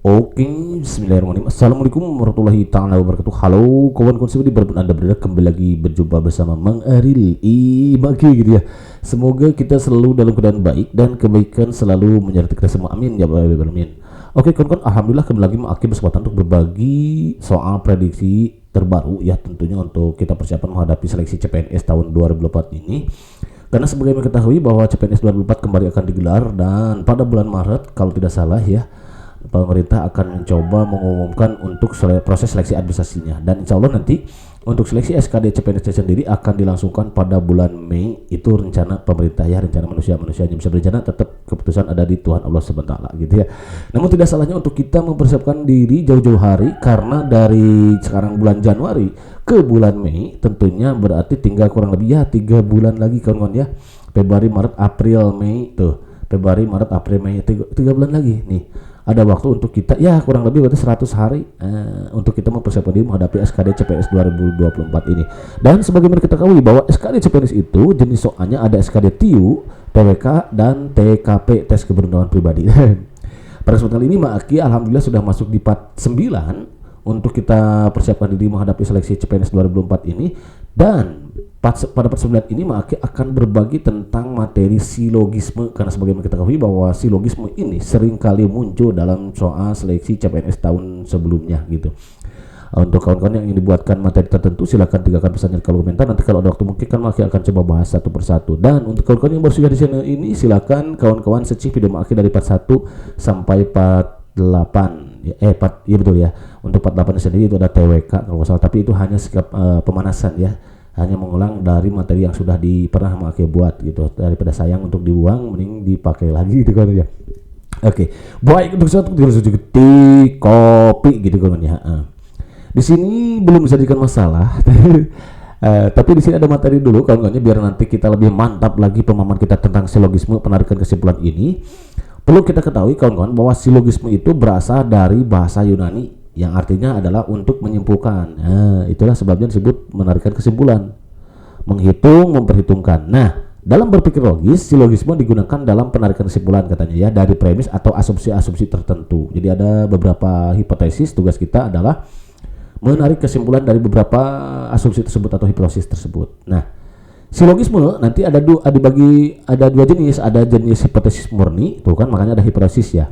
Oke, bismillahirrahmanirrahim. Assalamualaikum warahmatullahi taala wabarakatuh. Halo kawan-kawan semua, dimanapun anda berada, kembali lagi berjumpa bersama Mang Aril Imaki gitu ya. Semoga kita selalu dalam keadaan baik dan kebaikan selalu menyertai kita semua. Amin ya rabbal alamin. Oke kawan-kawan, alhamdulillah kembali lagi Maki berkesempatan untuk berbagi soal prediksi terbaru ya, tentunya untuk kita persiapan menghadapi seleksi CPNS tahun 2024 ini. Karena sebagai mengetahui bahwa CPNS 2024 kembali akan digelar dan pada bulan Maret kalau tidak salah ya, pemerintah akan mencoba mengumumkan untuk proses seleksi administrasinya, dan insya Allah nanti untuk seleksi SKD CPNS sendiri akan dilangsungkan pada bulan Mei. Itu rencana pemerintah ya, rencana manusianya bisa berencana, tetap keputusan ada di Tuhan Allah SWT gitu ya. Namun tidak salahnya untuk kita mempersiapkan diri jauh-jauh hari, karena dari sekarang bulan Januari ke bulan Mei tentunya berarti tinggal kurang lebih ya 3 bulan lagi kawan-kawan ya. Februari, Maret, April, Mei tuh. Februari, Maret, April, Mei, 3 bulan lagi nih. Ada waktu untuk kita ya kurang lebih berarti 100 hari untuk kita mempersiapkan diri menghadapi SKD CPNS 2024 ini. Dan sebagaimana kita ketahui bahwa SKD CPNS itu jenis soalnya ada SKD TIU, TWK, dan TKP, tes keberuntungan pribadi. Pada kesempatan ini Mak Aki alhamdulillah sudah masuk di part 9 untuk kita persiapkan diri menghadapi seleksi CPNS 2024 ini. Dan pada part 9 ini Mak Aki akan berbagi tentang materi silogisme, karena sebagaimana kita ketahui bahwa silogisme ini sering kali muncul dalam soal seleksi CPNS tahun sebelumnya gitu. Untuk kawan-kawan yang ingin dibuatkan materi tertentu silakan tinggalkan pesannya di kolom komentar. Nanti kalau ada waktu mungkin kan Mak Aki akan coba bahas satu persatu. Dan untuk kawan-kawan yang baru saja di channel ini, silakan kawan-kawan secik video Mak Aki dari part 1 sampai part 8 iya betul ya. Untuk part 8 sendiri itu ada TWK kalau salah, tapi itu hanya sikap pemanasan ya, hanya mengulang dari materi yang sudah pernah Mak Aki buat gitu. Daripada sayang untuk dibuang, mending dipakai lagi gitu kan ya. Oke, baik, untuk satu ketik kopi gitu kan ya. Di sini belum menjadikan masalah. Tapi di sini ada materi dulu kawan-kawannya, biar nanti kita lebih mantap lagi pemahaman kita tentang silogisme. Penarikan kesimpulan ini perlu kita ketahui kawan-kawan bahwa silogisme itu berasal dari bahasa Yunani yang artinya adalah untuk menyimpulkan. Itulah sebabnya disebut menarikan kesimpulan, menghitung, memperhitungkan. Nah, dalam berpikir logis, silogisme digunakan dalam penarikan kesimpulan katanya ya, dari premis atau asumsi-asumsi tertentu. Jadi ada beberapa hipotesis, tugas kita adalah menarik kesimpulan dari beberapa asumsi tersebut atau hipotesis tersebut. Nah, silogisme nanti ada dua jenis, ada jenis hipotesis murni, tuh kan makanya ada hipotesis ya.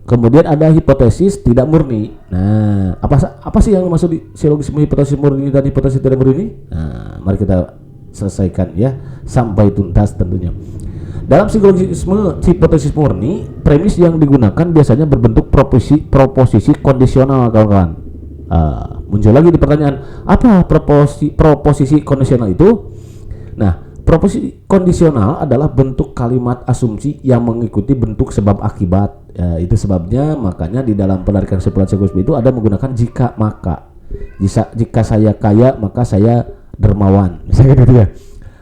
Kemudian ada hipotesis tidak murni. Nah, apa sih yang dimaksud di silogisme hipotesis murni dan hipotesis tidak murni? Nah, mari kita selesaikan ya sampai tuntas tentunya. Dalam silogisme hipotesis murni, premis yang digunakan biasanya berbentuk proposisi kondisional kawan-kawan. Muncul lagi di pertanyaan, apa proposisi kondisional itu? Nah, proposisi kondisional adalah bentuk kalimat asumsi yang mengikuti bentuk sebab akibat. Itu sebabnya makanya di dalam penarikan kesimpulan silogisme itu ada menggunakan jika maka. Jika saya kaya maka saya dermawan, misalnya gitu ya.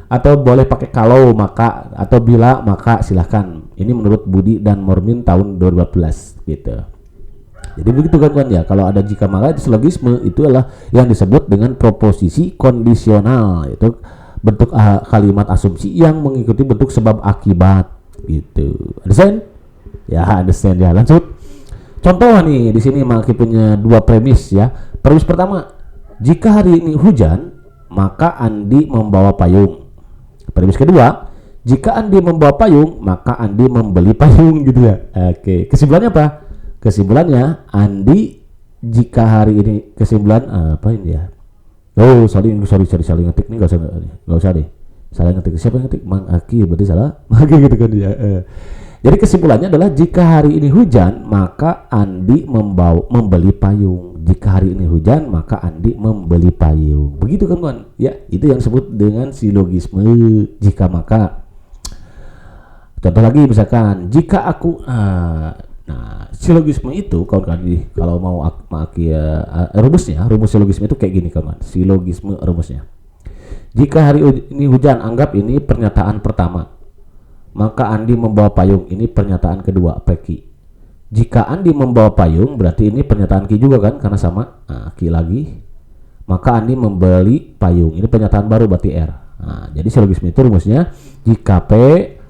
Atau boleh pakai kalau maka, atau bila maka, silahkan. Ini menurut Budi dan Mormin tahun 2012 gitu. Jadi begitu kan ya, kalau ada jika maka itu silogisme, itu adalah yang disebut dengan proposisi kondisional. Itu bentuk kalimat asumsi yang mengikuti bentuk sebab akibat gitu. Understand? Ya, understand ya. Lanjut. Contoh nih, di sini Mak Aki punya dua premis ya. Premis pertama, jika hari ini hujan, maka Andi membawa payung. Premis kedua, jika Andi membawa payung, maka Andi membeli payung gitu ya. Oke, kesimpulannya apa? Kesimpulannya Andi jika hari ini, kesimpulan apa ini ya? Oh, sorry salah ngetik nih, nggak usah deh. Salah ngetik, siapa yang ngetik? Mang Aki, berarti salah. Mang Aki gitu kan ya. Jadi kesimpulannya adalah jika hari ini hujan, maka Andi membeli payung. Jika hari ini hujan, maka Andi membeli payung. Begitu kan kawan? Ya, itu yang disebut dengan silogisme jika maka. Contoh lagi misalkan, jika aku nah, silogisme itu kawan-kawan, kalau mau Aki rumus silogisme itu kayak gini kawan. Silogisme rumusnya. Jika hari ini hujan, anggap ini pernyataan pertama, maka Andi membawa payung, ini pernyataan kedua, Ki. Jika Andi membawa payung, berarti ini pernyataan Ki juga kan, karena sama. Ki lagi, maka Andi membeli payung, ini pernyataan baru berarti R. Jadi silogisme itu rumusnya jika P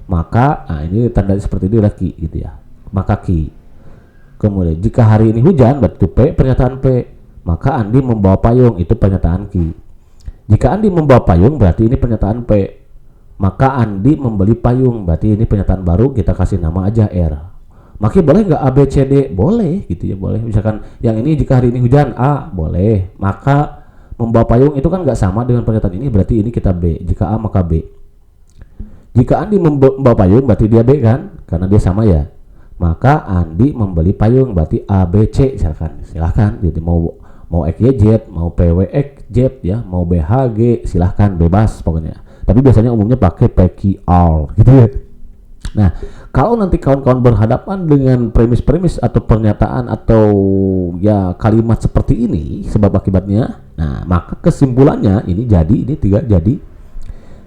maka ini tanda seperti itu adalah Ki gitu ya, maka Ki. Kemudian jika hari ini hujan berarti P pernyataan P. Maka Andi membawa payung, itu pernyataan Q. Jika Andi membawa payung berarti ini pernyataan P. Maka Andi membeli payung, berarti ini pernyataan baru, kita kasih nama aja R. Maka boleh nggak A B C D? Boleh gitu ya, boleh. Misalkan yang ini jika hari ini hujan A, boleh. Maka membawa payung itu kan nggak sama dengan pernyataan ini, berarti ini kita B. Jika A maka B. Jika Andi membawa payung berarti dia B kan, karena dia sama ya. Maka Andi membeli payung berarti A B C, silahkan. Jadi mau XYZ, mau PWXZ ya, mau BHG, silahkan, bebas pokoknya. Tapi biasanya umumnya pakai PQR gitu ya. Nah, kalau nanti kawan-kawan berhadapan dengan premis-premis atau pernyataan atau ya kalimat seperti ini sebab akibatnya, nah maka kesimpulannya ini tidak jadi.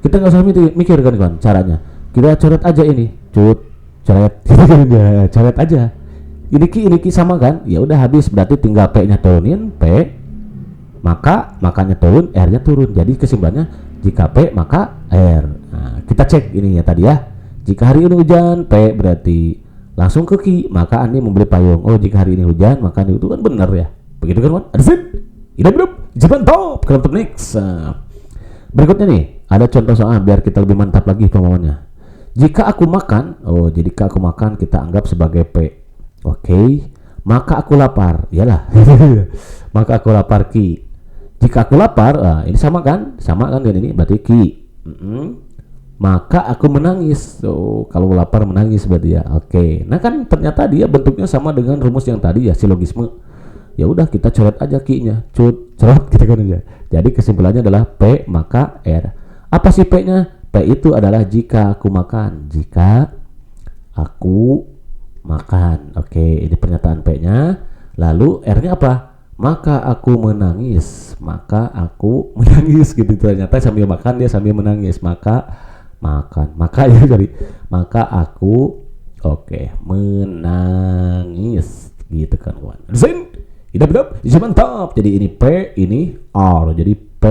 Kita nggak usah mikir kan kawan caranya. Kita coret aja ini, coret aja. Ini ki sama kan? Ya udah habis, berarti tinggal P-nya turunin, P, makanya turun, R-nya turun. Jadi kesimpulannya jika P maka R. Nah, kita cek ini ya tadi ya. Jika hari ini hujan, P berarti langsung ke Q, maka Andi membeli payung. Oh, jika hari ini hujan, maka Andi itu kan benar ya. Begitu kan, Ada sip? Jangan top. Ke next. Berikutnya nih, ada contoh soal biar kita lebih mantap lagi pemahamannya. Jika aku makan, jika aku makan kita anggap sebagai P. Oke, maka aku lapar. Iyalah. Maka aku lapar Q. Jika aku lapar, ini sama kan dengan ini, berarti Q. Maka aku menangis. Kalau lapar menangis berarti ya. Oke. Nah kan ternyata dia bentuknya sama dengan rumus yang tadi ya, silogisme. Ya udah kita coret aja Q-nya. Coret gitu kan aja. Jadi kesimpulannya adalah P maka R. Apa sih P-nya? P itu adalah jika aku makan. Jika aku makan. Oke, ini pernyataan P-nya. Lalu R-nya apa? Maka aku menangis. Gitu. Ternyata sambil makan dia sambil menangis. Maka ya jadi maka aku menangis gitu kan kawan. Hidup mantap. Jadi ini P, ini R. Jadi P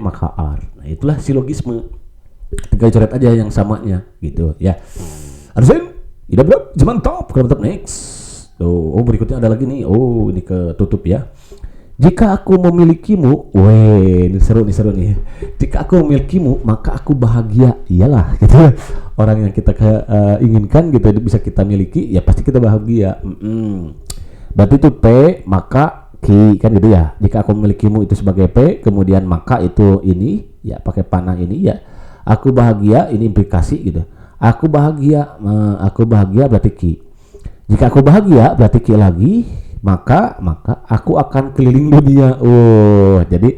maka R. Nah, itulah silogisme. Tinggal coret aja yang samanya gitu ya. Hidup mantap. Next. Berikutnya ada lagi nih. Ini ketutup ya. Jika aku memilikimu, ini seru nih. Jika aku memilikimu, maka aku bahagia. Iyalah, gitu. Orang yang kita inginkan gitu bisa kita miliki, ya pasti kita bahagia. Berarti itu P, maka Q kan gitu ya. Jika aku memilikimu itu sebagai P, kemudian maka itu ini, ya pakai panah ini ya. Aku bahagia, ini implikasi gitu. Aku bahagia berarti Q. Jika aku bahagia berarti Q lagi. Maka aku akan keliling dunia. Jadi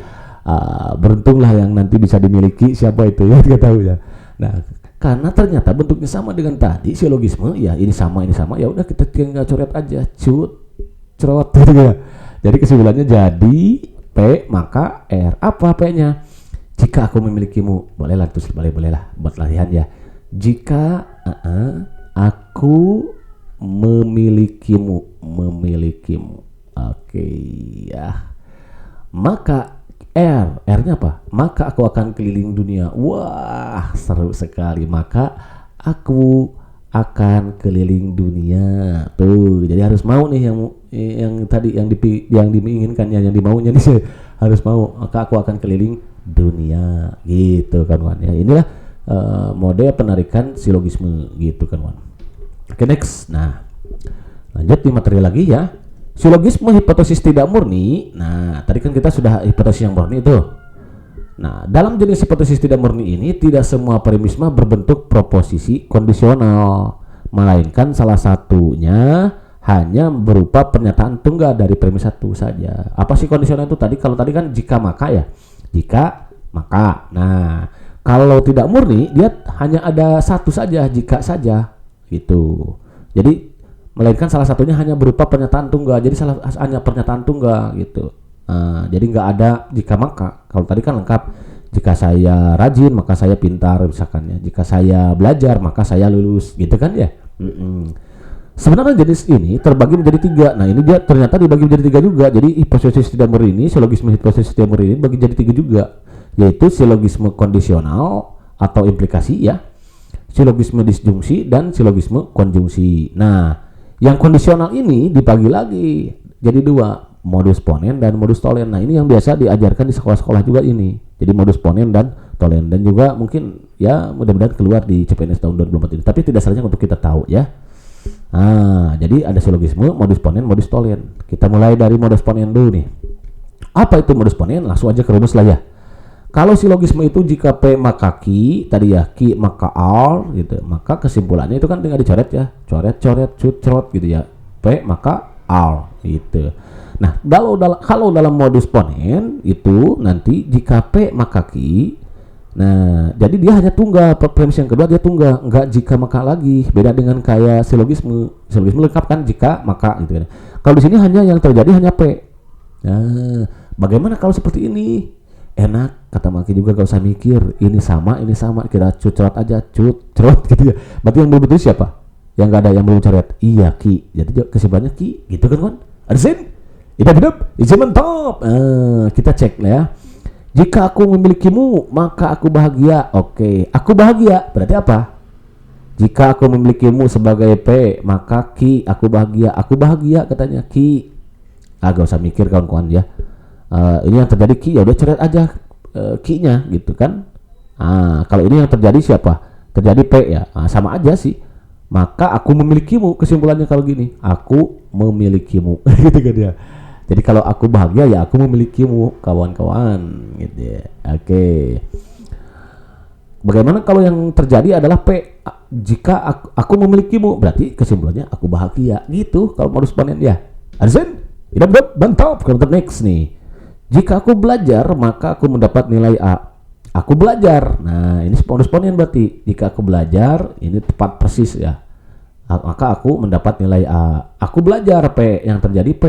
beruntunglah yang nanti bisa dimiliki siapa itu ya, kita tahu ya. Nah, karena ternyata bentuknya sama dengan tadi silogisme, ya ini sama, ya udah kita tinggal coret aja, cerot gitu ya. Jadi kesimpulannya jadi P maka R. Apa P-nya? Jika aku memilikimu, bolehlah buat latihan ya. Jika aku memilikimu. Oke ya. Maka R-nya apa? Maka aku akan keliling dunia. Wah, seru sekali. Maka aku akan keliling dunia. Tuh, jadi harus mau nih yang tadi yang diinginkannya, yang dimaunya nih harus mau. Maka aku akan keliling dunia. Gitu kan, Wan. Ya, inilah mode penarikan silogisme gitu kan, Wan. Oke, next. Nah, lanjut di materi lagi ya. Silogisme hipotesis tidak murni. Nah, tadi kan kita sudah hipotesis yang murni itu. Nah, dalam jenis hipotesis tidak murni ini tidak semua premisma berbentuk proposisi kondisional, melainkan salah satunya hanya berupa pernyataan tunggal dari premis satu saja. Apa sih kondisional itu tadi? Kalau tadi kan jika maka ya. Jika maka. Nah, kalau tidak murni dia hanya ada satu saja, jika saja gitu. Jadi melainkan salah satunya hanya berupa pernyataan tunggal. Jadi hanya pernyataan tunggal gitu. Jadi nggak ada jika maka. Kalau tadi kan lengkap. Jika saya rajin maka saya pintar misalkan ya. Jika saya belajar maka saya lulus gitu kan ya. Sebenarnya jenis ini terbagi menjadi 3. Nah, ini dia ternyata dibagi menjadi 3 juga. Jadi hipotesis tidak murni ini, silogisme hipotesis tidak murni ini bagi jadi 3 juga. Yaitu silogisme kondisional atau implikasi ya. Silogisme disjungsi dan silogisme konjungsi. Nah, Yang kondisional ini dibagi lagi jadi dua, modus ponen dan modus tolen. Nah ini yang biasa diajarkan di sekolah-sekolah juga ini. Jadi modus ponen dan tolen, dan juga mungkin ya mudah-mudahan keluar di CPNS tahun 2024 ini. Tapi tidak salahnya untuk kita tahu ya. Jadi ada silogisme modus ponen, modus tolen. Kita mulai dari modus ponen dulu nih. Apa itu modus ponen? Langsung aja ke rumus lah ya. Kalau silogisme itu jika P maka Q, tadi ya Q maka R gitu, maka kesimpulannya itu kan tinggal dicoret ya, coret-coret, cut-cerot gitu ya, P maka R gitu. Nah kalau dalam modus ponen itu nanti jika P maka Q, nah jadi dia hanya tunggal, premis yang kedua dia tunggal, enggak jika maka lagi, beda dengan kayak silogisme lengkap kan jika maka gitu. Kalau di sini hanya yang terjadi hanya P. Nah bagaimana kalau seperti ini? Enak, kata Maki juga gak usah mikir ini sama kita cut-cerot aja, cut-cerot gitu ya. Berarti yang belum betul siapa? Yang gak ada yang belum coret? Iya Ki, jadi kesimpulannya Ki gitu kan kan? Arsin, hidup izin mentop. Kita cek lah ya. Jika aku memilikimu maka aku bahagia. Oke, aku bahagia berarti apa? Jika aku memilikimu sebagai P maka Ki aku bahagia katanya Ki. Gak usah mikir kawan-kawan ya. Ini yang terjadi Ki, ya udah coret aja Q-nya gitu kan. Kalau ini yang terjadi siapa? Terjadi P ya. Sama aja sih. Maka aku memilikimu, kesimpulannya kalau gini, aku memilikimu gitu kan ya. Jadi kalau aku bahagia ya aku memilikimu kawan-kawan gitu ya. Oke. Bagaimana kalau yang terjadi adalah P? Jika aku memilikimu berarti kesimpulannya aku bahagia gitu kalau modus ponen ya. Arsen, hidup mantap. Counter next nih. Jika aku belajar, maka aku mendapat nilai A. Aku belajar. Nah, ini modus ponen berarti. Jika aku belajar, ini tepat persis ya. Maka aku mendapat nilai A. Aku belajar P, yang terjadi P.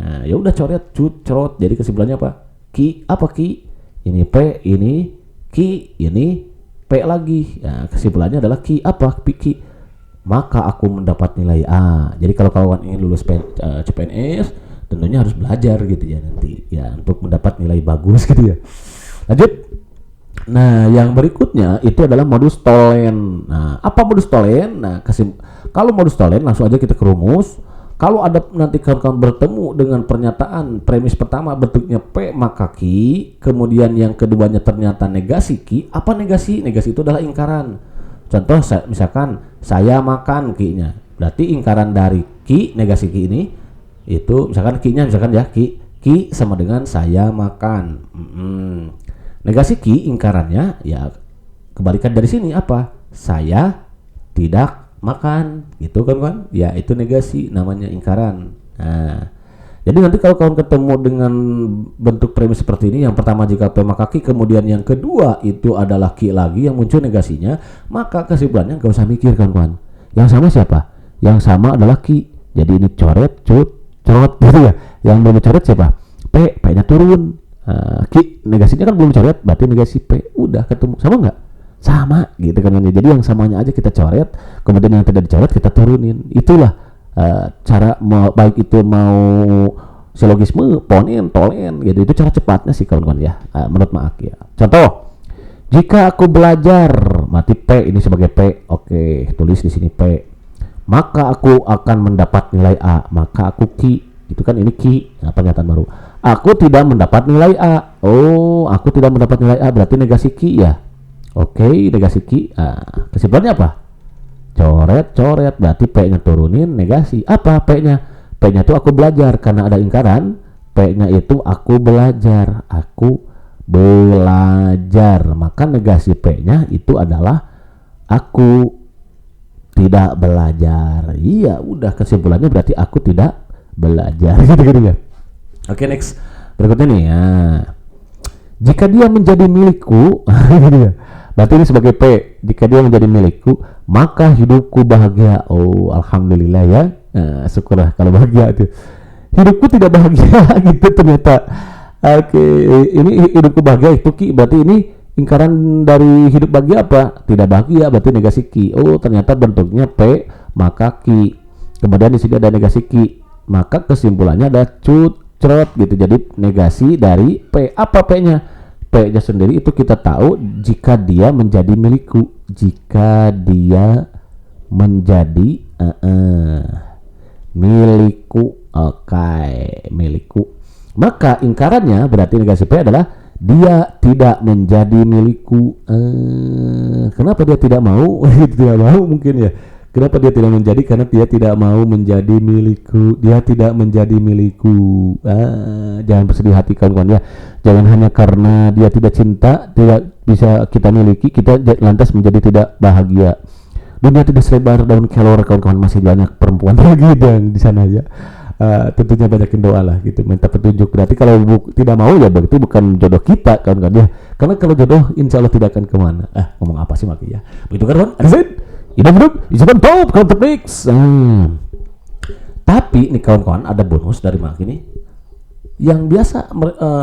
Nah, ya udah coret, cerot. Jadi kesimpulannya apa? Q, apa Q? Ini P, ini Q, ini P lagi. Nah, kesimpulannya adalah Q, apa? Q. Maka aku mendapat nilai A. Jadi kalau kawan ingin lulus CPNS, tentunya harus belajar gitu ya nanti ya untuk mendapat nilai bagus gitu ya. Lanjut. Nah yang berikutnya itu adalah modus tolen. Nah apa modus tolen? Nah kalau modus tolen langsung aja kita ke rumus. Kalau ada nanti kawan-kawan bertemu dengan pernyataan premis pertama bentuknya P maka Q, kemudian yang keduanya ternyata negasi Q. Apa negasi? Negasi itu adalah ingkaran. Contoh misalkan saya makan Q-nya, berarti ingkaran dari Q, negasi Q ini itu misalkan Q-nya misalkan ya Q sama dengan saya makan. Negasi Q ingkarannya ya kebalikan dari sini apa? Saya tidak makan gitu kan ya, itu negasi namanya ingkaran. Nah jadi nanti kalau kawan ketemu dengan bentuk premis seperti ini, yang pertama jika P maka Q, kemudian yang kedua itu adalah Q lagi yang muncul negasinya, maka kesimpulannya gak usah mikir kawan-kawan, yang sama siapa? Yang sama adalah Q. Jadi ini coret cerot gitu ya. Yang belum coret siapa? P nya turun. Q negasinya kan belum coret, berarti negasi P. Udah ketemu, sama nggak? Sama gitu kan. Jadi yang samanya aja kita coret, kemudian yang tidak dicoret kita turunin. Itulah cara baik itu mau silogisme, ponen, tolen gitu. Itu cara cepatnya sih kawan-kawan ya. Menurut Maak ya. Contoh, jika aku belajar, mati P ini sebagai P. Oke, tulis di sini P. Maka aku akan mendapat nilai A. Maka aku Q. Itu kan ini Q. Nah, pernyataan baru. Aku tidak mendapat nilai A. Oh, aku tidak mendapat nilai A berarti negasi Q ya. Oke, negasi Q. Kesimpulannya apa? Coret berarti P-nya turunin, negasi. Apa P-nya? P-nya itu aku belajar karena ada ingkaran. P-nya itu aku belajar. Aku belajar. Maka negasi P-nya itu adalah aku tidak belajar. Iya, udah kesimpulannya berarti aku tidak belajar gitu ya. Oke, next. Berikutnya nih ya. Jika dia menjadi milikku, gitu ya. Berarti ini sebagai P. Jika dia menjadi milikku, maka hidupku bahagia. Oh, alhamdulillah ya. Syukurlah kalau bahagia itu. Hidupku tidak bahagia gitu ternyata. Oke, ini hidupku bahagia itu Ki. Berarti ini ingkaran dari hidup bahagia apa? Tidak bahagia, berarti negasi Q. Oh, ternyata bentuknya P maka Q. Kemudian di sini ada negasi Q. Maka kesimpulannya ada cerot gitu. Jadi negasi dari P. Apa P-nya? P-nya sendiri itu kita tahu jika dia menjadi milikku. Jika dia menjadi milikku. Oke, milikku. Maka ingkarannya berarti negasi P adalah dia tidak menjadi milikku. Kenapa dia tidak mau? Tidak mau mungkin ya. Kenapa dia tidak menjadi? Karena dia tidak mau menjadi milikku. Dia tidak menjadi milikku. Jangan bersedih hati kawan-kawan ya. Jangan hanya karena dia tidak cinta, tidak bisa kita miliki, kita lantas menjadi tidak bahagia. Dunia tidak selebar daun kelor kawan-kawan, masih banyak perempuan lagi yang di sana ya. Tentunya banyakin doa lah gitu, minta petunjuk. Berarti kalau tidak mau ya berarti bukan jodoh kita kawan-kawan ya. Karena kalau jodoh insya Allah tidak akan kemana. Ngomong apa sih Maki ya? Begitu kan? Hidup isikan top counter mix. Tapi nih kawan-kawan ada bonus dari Maki nih. Yang biasa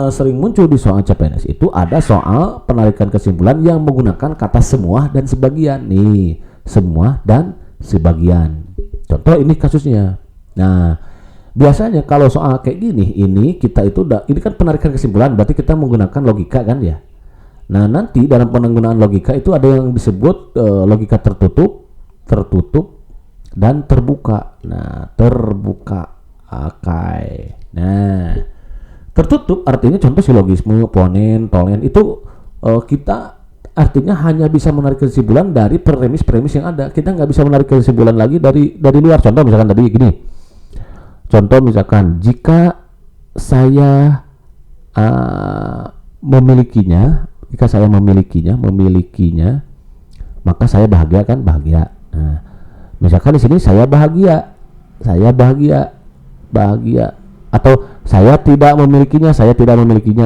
sering muncul di soal CPNS itu ada soal penarikan kesimpulan yang menggunakan kata semua dan sebagian nih. Semua dan sebagian. Contoh ini kasusnya. Nah, biasanya kalau soal kayak gini, ini kita itu ini kan penarikan kesimpulan, berarti kita menggunakan logika kan ya. Nah, nanti dalam penggunaan logika itu ada yang disebut logika tertutup, dan terbuka. Nah, terbuka. Oke. Nah, tertutup artinya contoh silogisme, ponen, tolen itu kita artinya hanya bisa menarik kesimpulan dari premis-premis yang ada. Kita nggak bisa menarik kesimpulan lagi dari luar. Contoh misalkan tadi gini. Contoh misalkan jika saya memilikinya, maka saya bahagia kan? Bahagia. Nah, misalkan di sini saya bahagia, atau saya tidak memilikinya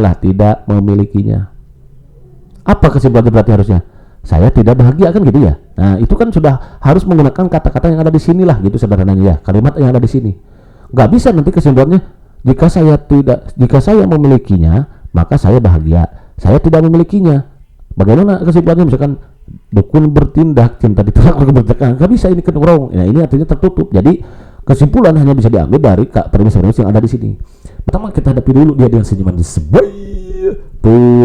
lah, tidak memilikinya. Apa kesimpulannya berarti harusnya? Saya tidak bahagia kan gitu ya. Nah, itu kan sudah harus menggunakan kata-kata yang ada di sini lah gitu sederhananya ya. Kalimat yang ada di sini. Nggak bisa nanti kesimpulannya jika saya memilikinya maka saya bahagia. Saya tidak memilikinya. Bagaimana kesimpulannya? Misalkan dukun bertindak, cinta ditolak, keberdekaan. Nggak bisa, ini wrong. Nah, ini artinya tertutup. Jadi kesimpulan hanya bisa diambil dari premis-premis yang ada di sini. Pertama kita hadapi dulu dia dengan senyuman disebut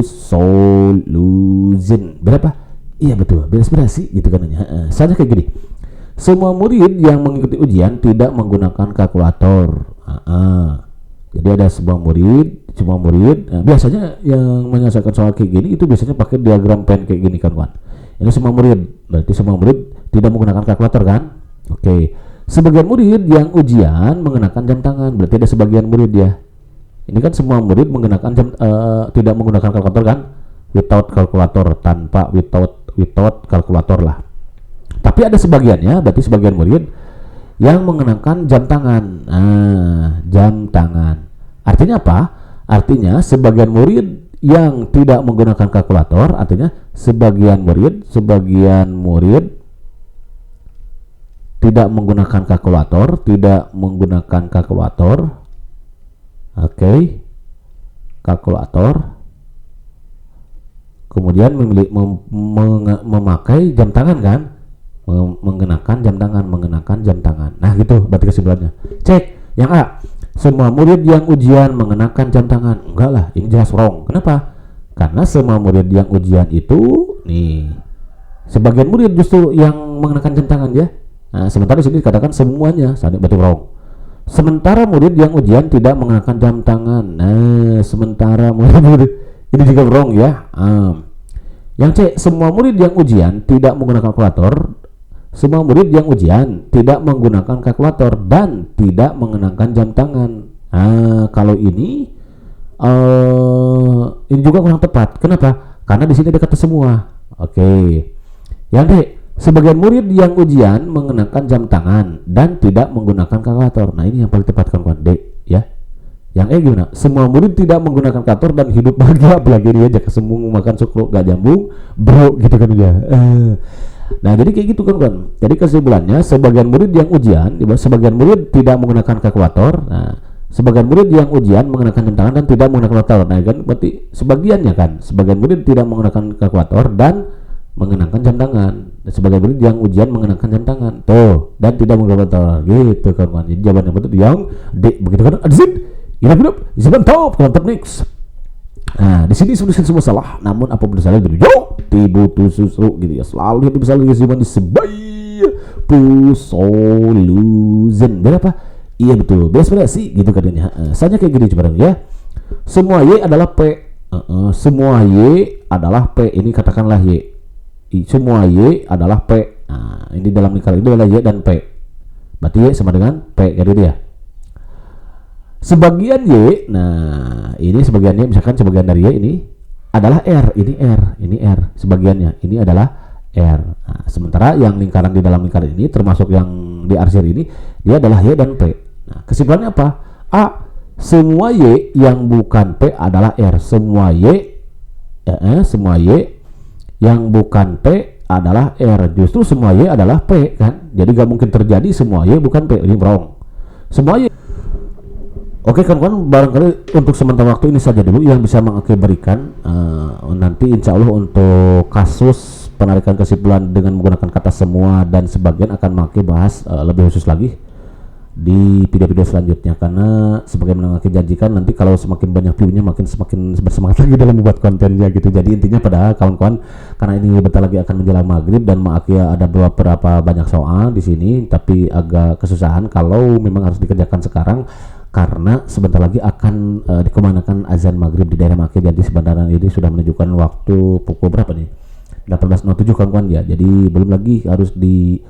solution. Berapa? Iya betul, beres-berasi gitu kan. Saja kayak gini. Semua murid yang mengikuti ujian tidak menggunakan kalkulator. Jadi ada semua murid. Biasanya yang menyelesaikan soal kayak gini itu biasanya pakai diagram pen kayak gini kan. Ini semua murid. Berarti semua murid tidak menggunakan kalkulator kan? Oke. Sebagian murid yang ujian mengenakan jam tangan. Berarti ada sebagian murid ya. Ini kan semua murid menggunakan tidak menggunakan kalkulator kan? Without kalkulator, tanpa without kalkulator lah. Tapi ada sebagiannya, berarti sebagian murid yang mengenakan jam tangan. Jam tangan. Artinya apa? Artinya sebagian murid yang tidak menggunakan kalkulator, artinya sebagian murid tidak menggunakan kalkulator. Oke. Kalkulator. Kemudian memakai jam tangan kan? Mengenakan jam tangan. Nah, gitu berarti kesimpulannya. Cek yang A. Semua murid yang ujian mengenakan jam tangan. Enggak lah, ini jelas wrong. Kenapa? Karena semua murid yang ujian itu nih sebagian murid justru yang mengenakan jam tangan ya. Nah, sementara di sini dikatakan semuanya, berarti wrong. Sementara murid yang ujian tidak mengenakan jam tangan. Nah, sementara murid ini juga wrong ya. Yang C, semua murid yang ujian tidak menggunakan kalkulator. Semua murid yang ujian tidak menggunakan kalkulator dan tidak mengenakan jam tangan. Kalau ini juga kurang tepat. Kenapa? Karena di sini ada kata semua. Oke. Yang D, sebagian murid yang ujian mengenakan jam tangan dan tidak menggunakan kalkulator. Nah, ini yang paling tepat kawan-kawan. D ya. Yang E gimana? Semua murid tidak menggunakan kalkulator dan hidup bahagia. Apalagi dia aja kesembung makan sukro gak jambung bro gitu kan ya. Nah, jadi kayak gitu kan. Jadi kesimpulannya sebagian murid yang ujian, sebagian murid tidak menggunakan kalkulator. Nah, sebagian murid yang ujian mengenakan jam tangan dan tidak menggunakan kalkulator. Nah, kan berarti sebagiannya kan. Sebagian murid tidak menggunakan kalkulator dan mengenakan jam tangan. Dan sebagian murid yang ujian mengenakan jam tangan. Tuh, dan tidak menggunakan kalkulator. Gitu kan. Jadi jawaban yang betul yang D. Begitu kan? Adizin. Hidup. Jawaban top. Counter mix. Nah, di sini solusi semua salah. Namun apapun salah itu tibu susu gitu ya. Selalu itu bisa lagi di sebai solution. Berapa? Iya betul, berekspresi gitu katanya. Misalnya kayak gini coba ya. Semua Y adalah P. Semua Y adalah P. Ini katakanlah Y. Semua Y adalah P. Nah, ini dalam lingkaran itu adalah Y dan P. Berarti Y sama dengan P gitu dia. Sebagian Y, nah ini sebagiannya misalkan sebagian dari Y ini adalah R, ini R sebagiannya, ini adalah R. Nah, sementara yang lingkaran di dalam lingkaran ini termasuk yang di arsir ini dia adalah Y dan P. Nah, kesimpulannya apa? A, semua Y yang bukan P adalah R. Semua Y yang bukan P adalah R. Justru semua Y adalah P kan? Jadi gak mungkin terjadi semua Y bukan P. Ini wrong. Semua Y. Oke kawan-kawan, barangkali untuk sementara waktu ini saja dulu yang bisa berikan. Nanti insya Allah untuk kasus penarikan kesimpulan dengan menggunakan kata semua dan sebagian akan bahas lebih khusus lagi di video-video selanjutnya, karena sebagaimana Maki janjikan nanti kalau semakin banyak view-nya semakin bersemangat lagi dalam membuat kontennya gitu. Jadi intinya pada kawan-kawan, karena ini bentar lagi akan menjelang maghrib dan Maki ada beberapa banyak soal di sini, tapi agak kesusahan kalau memang harus dikerjakan sekarang karena sebentar lagi akan dikumandangkan azan maghrib di daerah Maki. Jadi sebentar ini sudah menunjukkan waktu pukul berapa nih? 18.07 kawan-kawan ya. Jadi belum lagi harus di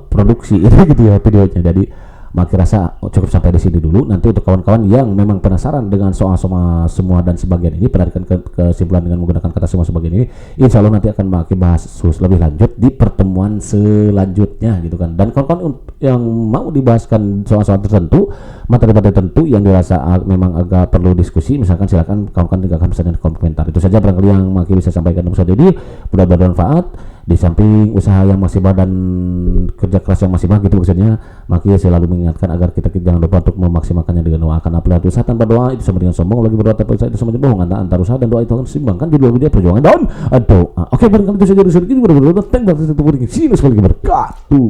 produksi ini gitu ya videonya. Jadi Maki rasa cukup sampai di sini dulu. Nanti untuk kawan-kawan yang memang penasaran dengan soal semua dan sebagian ini, penarikan kesimpulan dengan menggunakan kata semua sebagian ini, insya Allah nanti akan Maki bahas lebih lanjut di pertemuan selanjutnya gitu kan. Dan kawan-kawan yang mau dibahaskan soal-soal tertentu, materi-materi tertentu yang dirasa memang agak perlu diskusi, misalkan silakan kawan-kawan tinggalkan pesan dan komentar. Itu saja barangkali yang Maki bisa sampaikan untuk saat ini. Mudah-mudahan bermanfaat. Di samping usaha yang maksimal dan kerja keras yang maksimal gitu maksudnya, Maki selalu mengingatkan agar kita jangan lupa untuk memaksimalkannya dengan doa. Karena apabila usaha tanpa doa itu sama dengan sombong, lagi berdoa tanpa usaha itu sama dengan bohong. Antara usaha dan doa itu akan seimbangkan di dua dunia perjuangan dan doa. Oke, barangkali itu saja dari sini. Mudah-mudahan thank you berkatu.